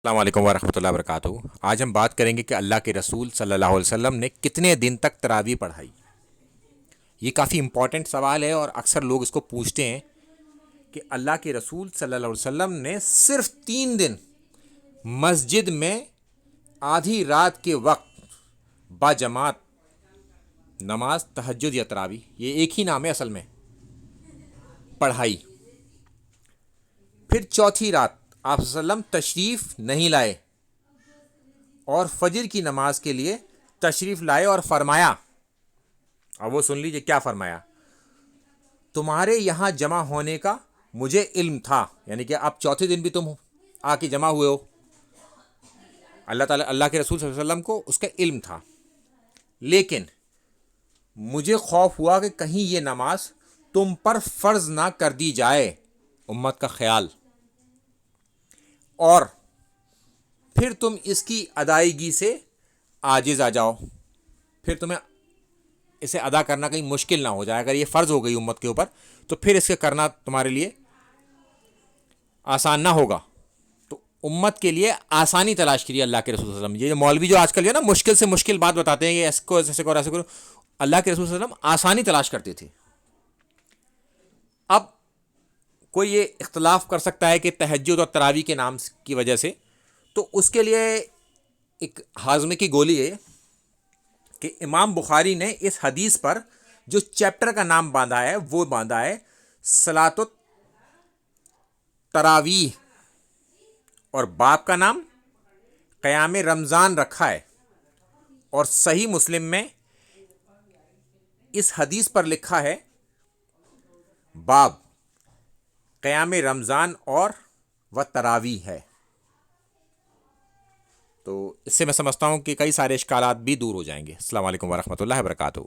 السلام علیکم ورحمۃ اللہ وبرکاتہ۔ آج ہم بات کریں گے کہ اللہ کے رسول صلی اللہ علیہ وسلم نے کتنے دن تک تراویح پڑھائی۔ یہ کافی امپورٹنٹ سوال ہے اور اکثر لوگ اس کو پوچھتے ہیں کہ اللہ کے رسول صلی اللہ علیہ وسلم نے صرف 3 دن مسجد میں آدھی رات کے وقت با جماعت نماز تہجد یا تراویح، یہ ایک ہی نام ہے اصل میں، پڑھائی۔ پھر چوتھی رات آپ صلی اللہ علیہ وسلم تشریف نہیں لائے اور فجر کی نماز کے لیے تشریف لائے اور فرمایا، اب وہ سن لیجئے کیا فرمایا، تمہارے یہاں جمع ہونے کا مجھے علم تھا، یعنی کہ اب چوتھے دن بھی تم آ کے جمع ہوئے ہو، اللہ تعالیٰ اللہ کے رسول صلی اللہ علیہ وسلم کو اس کا علم تھا، لیکن مجھے خوف ہوا کہ کہیں یہ نماز تم پر فرض نہ کر دی جائے، امت کا خیال، اور پھر تم اس کی ادائیگی سے عاجز آ جاؤ، پھر تمہیں اسے ادا کرنا کہیں مشکل نہ ہو جائے۔ اگر یہ فرض ہو گئی امت کے اوپر تو پھر اسے کرنا تمہارے لیے آسان نہ ہوگا، تو امت کے لیے آسانی تلاش کریے اللہ کے رسول صلی اللہ علیہ وسلم۔ یہ مولوی جو آج کل جو ہے نا مشکل سے مشکل بات بتاتے ہیں، یہ ایسے کو ایسے کرو ایسے کرو، اللہ کے رسول صلی اللہ علیہ وسلم آسانی تلاش کرتے تھے۔ اب کوئی یہ اختلاف کر سکتا ہے کہ تہجد اور تراویح کے نام کی وجہ سے، تو اس کے لیے ایک ہاضمے کی گولی ہے کہ امام بخاری نے اس حدیث پر جو چیپٹر کا نام باندھا ہے وہ باندھا ہے صلاۃ التراویح، اور باب کا نام قیام رمضان رکھا ہے، اور صحیح مسلم میں اس حدیث پر لکھا ہے باب قیام رمضان اور تراویح ہے۔ تو اس سے میں سمجھتا ہوں کہ کئی سارے اشکالات بھی دور ہو جائیں گے۔ السلام علیکم ورحمۃ اللہ وبرکاتہ۔